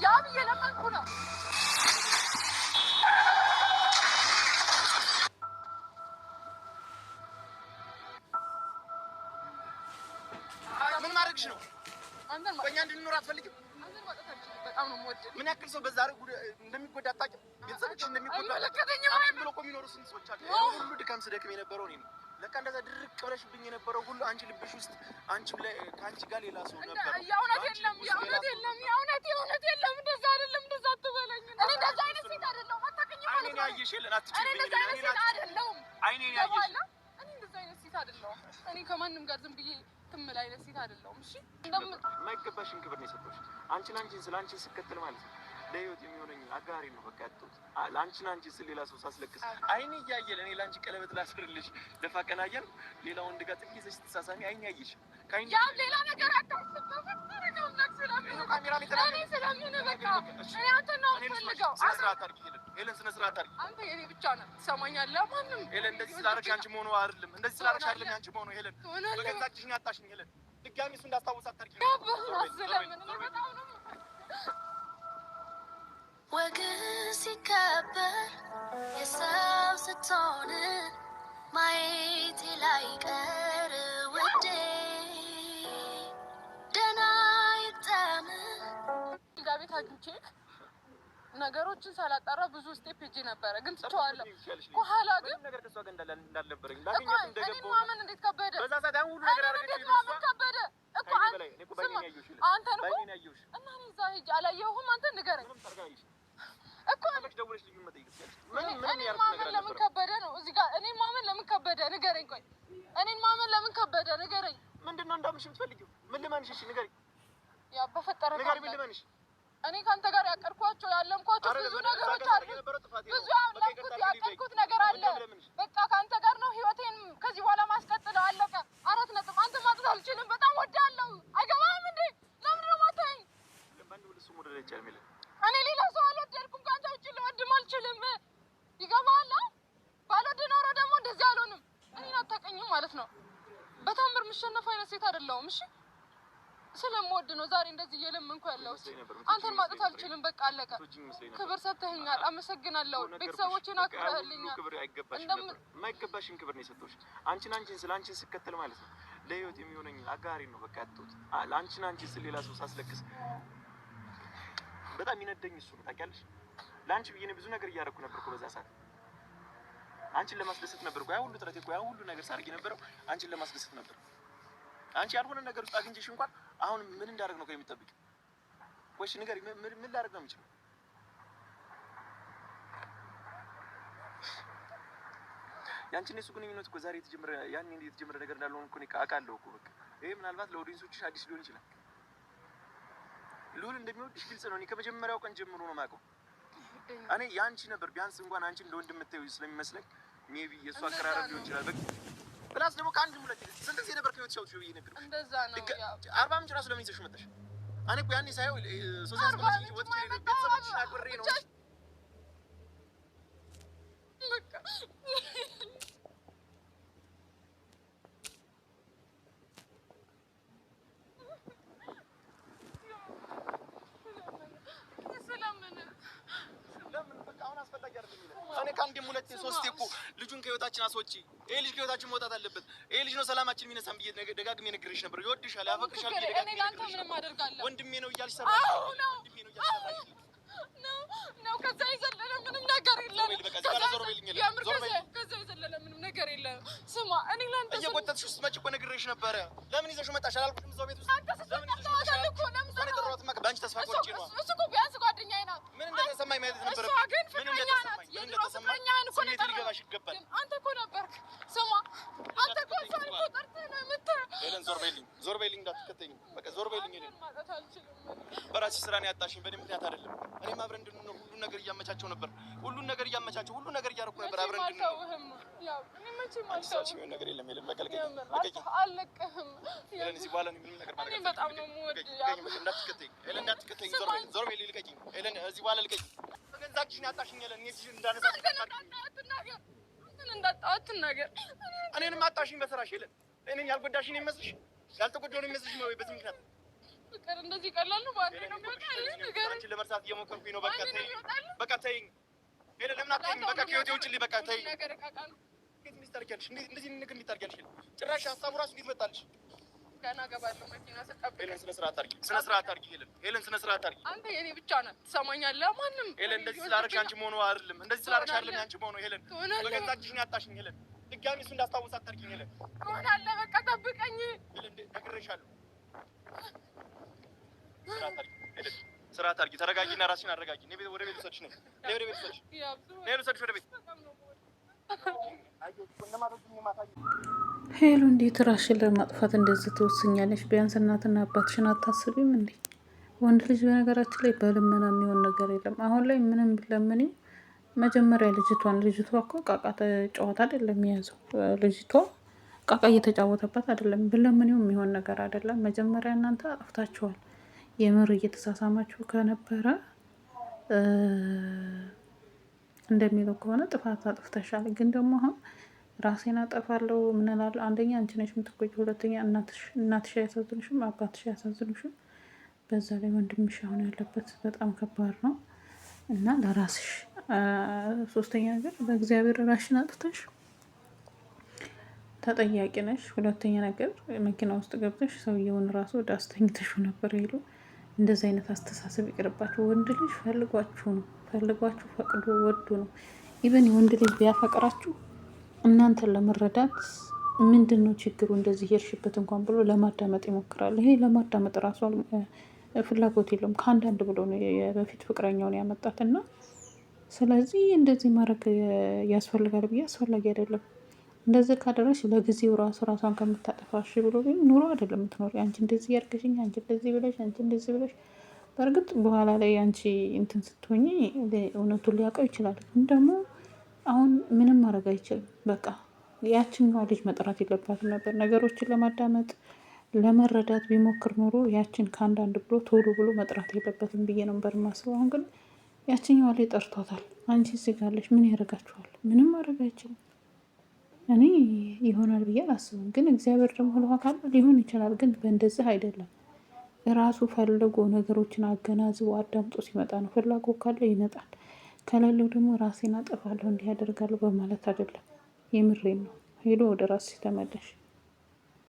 ያብ እየለመንኩ ነው። ምን ማድረግሽ ነው? በእኛ እንድንኖር አትፈልግም? በጣም ነው የምወድህ። ምን ያክል ሰው በዛ እንደሚጎዳ አታውቂም? ቤተሰቦችሽ እንደሚጎዳ አንቺን ብሎ እኮ የሚኖሩ ስንት ሰዎች አሉ። ሁሉ ድካም ስደክም የነበረው እኔ ነኝ። ለካ እንደዛ ድርቅ ብለሽብኝ የነበረው ሁሉ አንቺ ልብሽ ውስጥ አንቺ ላይ ከአንቺ ጋር ሌላ ሰው ነበር። የእውነት የለም። እንደዛ አይደለም። እንደዛ አትበለኝ። እኔ እንደዛ አይነት ሴት አይደለሁም። አታውቅኝም ማለት ነው። አይኔን ያየሽ የለን አትችይም። እኔ እንደዛ አይነት ሴት አይደለሁም። አይኔን ያየሽ እኔ እንደዛ አይነት ሴት አይደለሁም። እኔ ከማንም ጋር ዝም ብዬ ትምል አይነት ሴት አይደለሁም። እሺ የማይገባሽን ክብር ነው የሰጠሁሽ። አንቺን ስለ አንቺን ስከተል ማለት ነው ለህይወት የሚሆነኝ አጋሪ ነው። በቃ ያጡት አንቺን ስለ ሌላ ሰው ሳስለቅስ አይኔ እያየ ለእኔ ለአንቺ ቀለበት ላስርልሽ ደፋ ቀና እያልኩ ሌላ ወንድ ጋር ጥቂት ይዘሽ ስትሳሳሚ አይኔ ያየሽ ያ ሌላ ነገር አታስብ። በፈጠረው ነገር ካሜራ ላይ እኔ ስለምን በቃ እኔ አንተን ነው የምፈልገው። ስነ ስርዓት አድርጊ ሄለን፣ ስነ ስርዓት አድርጊ። አንተ የኔ ብቻ ነህ። ትሰማኛለህ? ማንም ሄለን እንደዚህ ስላደረግሽ አንቺ መሆኑ አይደለም። እንደዚህ ስላደረግሽ አይደለም አንቺ መሆኑ ሄለን። በገዛችሽ ያጣሽኝ ሄለን። ድጋሚ እሱ እንዳስታውስ አታድርጊ። ስለምን እኔ በጣም ነው ወግ ሲከበር የሰው ስትሆን ማየቴ ላይቀር ውዴ ደህና ይግጠም። ቤት አግኝቼ ነገሮችን ሳላጣራ ብዙ ስቴፕ ሄጄ ነበረ፣ ግን ትቼዋለሁ። ከኋላ ግን ነገር ከሷ ጋር እንዳልነበረኝ እኔን ማመን እንዴት ከበደ? በዛ ሰዓት ያን ሁሉ ነገር አደረገች። ማመን ከበደ እኮ አንተን እኮ እና እኔ እዛ ሄጄ አላየሁህም። አንተን ንገረኝ እኮ እኔን ማመን ለምን ከበደ ነው? እዚህ ጋር እኔን ማመን ለምን ከበደ? ንገረኝ። ቆይ እኔን ማመን ለምን ከበደ? ንገረኝ። ምንድን ነው እንዳምሽ የምትፈልጊው? ምን ልመንሽ? እሺ ንገሪኝ። ያ በፈጠረ ንገሪኝ። ምን ልመንሽ? እኔ ካንተ ጋር ያቀርኳቸው ያለምኳቸው ብዙ ነገሮች አሉ። ብዙ ያቀርኩት ነገር አለ። በቃ ካንተ ጋር ነው ህይወቴን ከዚህ በኋላ ማስቀጥለው። አለቀ። 4 ነጥብ። አንተ ማጥፋት አልችልም። በጣም ወዳለሁ። አይገባም እንዴ? ለምን ነው ማታኝ? ለማን ነው ልሱ ሞዴል አይቻልም። እኔ ሌላ ሰው አልወደድኩም። ካንተ ውጪ ልወድም አልችልም። ይገባሃል? ባልወድ ኖሮ ደግሞ እንደዚህ አልሆንም። እኔን አታውቅኝም ማለት ነው። በታምር የምሸነፍ አይነት ሴት አይደለሁም። እሺ ስለምወድ ነው ዛሬ እንደዚህ እየለመንኩ ያለሁት። አንተን ማጥፋት አልችልም። በቃ አለቀ። ክብር ሰጥተኸኛል፣ አመሰግናለሁ። ቤተሰቦችን አክብረህልኛል። የማይገባሽን ክብር ነው የሰጠሁሽ። አንቺን ስለ አንቺን ስከተል ማለት ነው ለህይወት የሚሆነኝ አጋሪ ነው በቃ ያጡት። አንቺን ስለ ሌላ ሰው ሳስለቅስ በጣም ይነደኝ እሱ ነው ታውቂያለሽ። ለአንቺ ብዬ ብዙ ነገር እያደረኩ ነበር እኮ በዛ ሰዓት አንቺን ለማስደሰት ነበር እኮ ያ ሁሉ ጥረት እኮ ያ ሁሉ ነገር ሳርግ የነበረው አንቺን ለማስደሰት ነበር። አንቺ ያልሆነ ነገር ውስጥ አግኝቼሽ እንኳን አሁን ምን እንዳደርግ ነው ከሚጠብቂው? ወይስ ንገሪኝ፣ ምን ላደርግ ነው የምችለው? ያንቺን እሱ ግንኙነት እኮ ዛሬ የተጀመረ ነገር እንዳልሆነ እኮ እኔ አውቃለሁ እኮ በቃ ይሄ ምናልባት ለኦዲየንሶችሽ አዲስ ሊሆን ይችላል። ልዑል እንደሚወድሽ ግልጽ ነው። እኔ ከመጀመሪያው ቀን ጀምሮ ነው የማውቀው። እኔ ያንቺ ነበር ቢያንስ እንኳን አንቺን እንደ ወንድም የምታዪው ስለሚመስለኝ ሜቢ የእሱ አቀራረብ ሊሆን ይችላል። በቃ ፕላስ ደግሞ ከአንድ ሁለት ስንት ጊዜ ነበር ከህይወት ሻውት ብዬ ነበር። እንደዛ ነው ያው 40 ምንጭ ራሱ ለምን ይዘሽ መጣሽ? እኔ እኮ ያኔ ሳይው ሶስት ሰዓት ወጥቼ ቤተሰቦችሽን አክብሬ ነው በቃ ከአንዴም ሁለቴ ሶስቴ እኮ ልጁን ከህይወታችን አስወጪ፣ ይሄ ልጅ ከህይወታችን መውጣት አለበት፣ ይሄ ልጅ ነው ሰላማችን የሚነሳን ብዬ ደጋግሜ ነግሬሽ ነበር። ይወድሻል፣ ያፈቅርሻል ብዬ ደጋግሜ ነግሬሽ ነበር። ወንድሜ ነው እያልሽ ሰራሽ። ወንድሜ ነው እያልሽ ሰራሽ ነው። ከዛ የዘለለ ምንም ነገር የለም። ከዛ የዘለለ ምንም ነገር የለም። ስማ እኔ ላንተ እየጎተትሽ ውስጥ መጪ እኮ ነግሬሽ ነበረ። ለምን ይዘሽው መጣሽ አላልኩሽም? እዛው ቤት ውስጥ ለምን ይዘሽው መጣሽ? በአንቺ ተስፋ ቆርጬ ነው። እሱ እኮ ቢያንስ ጓደኛዬ ናት። ምን እንደተሰማኝ ማየት ነበር። ምን እንደተሰማኝ ስሜት ሊገባሽ ይገባል። አንተ እኮ ነበርክ። ስማ አንተ እኮ እሷን እኮ ጠርተህ ነው የምትለው። ሄለን ዞር በይልኝ፣ እንዳትከተይኝ። በቃ ዞር በይልኝ። ሄለን ማለት አልችልም። በራስሽ ስራ ነው ያጣሽኝ፣ በእኔ ምክንያት አይደለም። እኔም አብረን እንድንኖር ሁሉን ነገር እያመቻቸው ነበር። ሁሉን ነገር እያደረኩ ነበር አብረን እንድንኖር። ያው እኔ መቼም አልተውህም። ነገር የለም ሄለን፣ በቃ አልለቅህም። ሄለን እዚህ በኋላ ምንም ነገር ማለት ነው። በጣም ነው የምወድህ። እንዳትከተይኝ ሄለን፣ እንዳትከተይኝ። ዞር በይልኝ፣ ልቀቂኝ ሄለን፣ እዚህ በኋላ ልቀቂኝ። ገንዛችሽን ያጣሽኝ ሄለን፣ እኔ እዚህ እንዳነሳ እንዳታትናገር። እኔንም አጣሽኝ በስራሽ ሄለን። እኔን ያልጎዳሽኝ ይመስልሽ? ያልተጎዳው ነው ይመስልሽ? ነው በዚህ ምክንያት ፍቅር እንደዚህ ቀላል ነው ማለት ነው? አንቺን ለመርሳት እየሞከርኩኝ ነው። በቃ ተይኝ። ሄለን ለምን አትተይኝ? በቃ ከህይወቴ ውጭልኝ። በቃ ተይኝ። እንዴት እንደዚህ ታደርጊያለሽ? እንደዚህ ነገር እንዴት ታደርጊያለሽ? ጭራሽ ሀሳቡ ራሱ እንዴት መጣልሽ? ገና ገባለሁ መኪና ስጠብቅ። ሄለን ስነ ስርዓት አድርጊ፣ ስነ ስርዓት አድርጊ። ሄለን ስነ ስርዓት አድርጊ። አንተ የኔ ብቻ ነህ፣ ትሰማኛለህ? ማንም ሄለን እንደዚህ ስላደረግሽ አንቺ መሆኑ አይደለም፣ እንደዚህ ስላደረግሽ አይደለም አንቺ መሆኑ። ሄለን በገዛ እጅሽ ነው ያጣሽኝ። ሄለን ድጋሚ እሱ እንዳስታውስ አታድርጊኝ። ሄለን ትሆናለህ፣ በቃ ጠብቀኝ። ሄለን ነግሬሻለሁ። ስርዓት አድርጊ ሄለን፣ ስርዓት አድርጊ። ተረጋጊና ራስሽን አረጋጊ። እኔ ወደ ቤት ልውሰድሽ ነኝ። እኔ ወደ ቤት ልውሰድሽ፣ እኔ ልውሰድሽ ወደ ቤት። ሄሉ እንዴት ራስሽን ለማጥፋት እንደዚህ ትወስኛለሽ? ቢያንስ እናትና አባትሽን አታስቢም እንዴ? ወንድ ልጅ በነገራችን ላይ በልመና የሚሆን ነገር የለም። አሁን ላይ ምንም ብለምኔ መጀመሪያ ልጅቷ እኮ ቃቃ ጨዋታ አይደለም የያዘው። ልጅቷ ቃቃ እየተጫወተባት አይደለም። ብለምኔው የሚሆን ነገር አይደለም። መጀመሪያ እናንተ አጥፍታችኋል። የምር እየተሳሳማችሁ ከነበረ እንደሚለው ከሆነ ጥፋት አጥፍተሻል። ግን ደግሞ አሁን ራሴን አጠፋለሁ ምን እላለሁ? አንደኛ አንቺ ነሽ የምትጎጂው፣ ሁለተኛ እናትሽ አያሳዝንሽም፣ አባትሽ አያሳዝንሽም። በዛ ላይ ወንድምሽ አሁን ያለበት በጣም ከባድ ነው እና ለራስሽ ሶስተኛ ነገር በእግዚአብሔር ራስሽን አጥፍተሽ ተጠያቂ ነሽ። ሁለተኛ ነገር መኪና ውስጥ ገብተሽ ሰውየውን ራሱ ወደ አስተኝተሽው ነበር ይሉ። እንደዚህ አይነት አስተሳሰብ ይቅርባችሁ። ወንድ ልጅ ፈልጓችሁ ፈቅዶ ወዶ ነው። ኢቨን የወንድ ልጅ ቢያፈቅራችሁ እናንተን ለመረዳት ምንድን ነው ችግሩ እንደዚህ ሄድሽበት እንኳን ብሎ ለማዳመጥ ይሞክራል። ይሄ ለማዳመጥ ራሱ ፍላጎት የለውም። ከአንዳንድ ብሎ ነው የበፊት ፍቅረኛውን ያመጣት እና ስለዚህ እንደዚህ ማድረግ ያስፈልጋል ብዬ አስፈላጊ አይደለም። እንደዚህ ካደረሽ ለጊዜው ራሷን ከምታጠፋሽ ብሎ ኑሮ አይደለም የምትኖሪ። አንቺ እንደዚህ ያርገሽኝ፣ አንቺ እንደዚህ ብለሽ በእርግጥ በኋላ ላይ አንቺ እንትን ስትሆኚ እውነቱን ሊያውቀው ይችላል። ግን ደግሞ አሁን ምንም ማድረግ አይችልም። በቃ ያችኛዋ ልጅ መጥራት የለባትም ነበር። ነገሮችን ለማዳመጥ ለመረዳት ቢሞክር ኖሮ ያችን ከአንዳንድ ብሎ ቶሎ ብሎ መጥራት የለበትም ብዬ ነበር የማስበው። አሁን ግን ያችኛዋ ላይ ጠርቷታል። አንቺ እዚህ ጋር አለሽ፣ ምን ያደርጋችኋል? ምንም ማድረግ አይችልም። እኔ ይሆናል ብዬ አላስብም። ግን እግዚአብሔር ደግሞ ልዋ ካለ ሊሆን ይችላል። ግን በእንደዚህ አይደለም። ራሱ ፈልጎ ነገሮችን አገናዝቦ አዳምጦ ሲመጣ ነው። ፍላጎት ካለ ይመጣል፣ ከሌለው ደግሞ ራሴን አጠፋለሁ እንዲህ ያደርጋለሁ በማለት አይደለም። የምሬን ነው። ሄዶ ወደ ራስሽ ተመለሽ።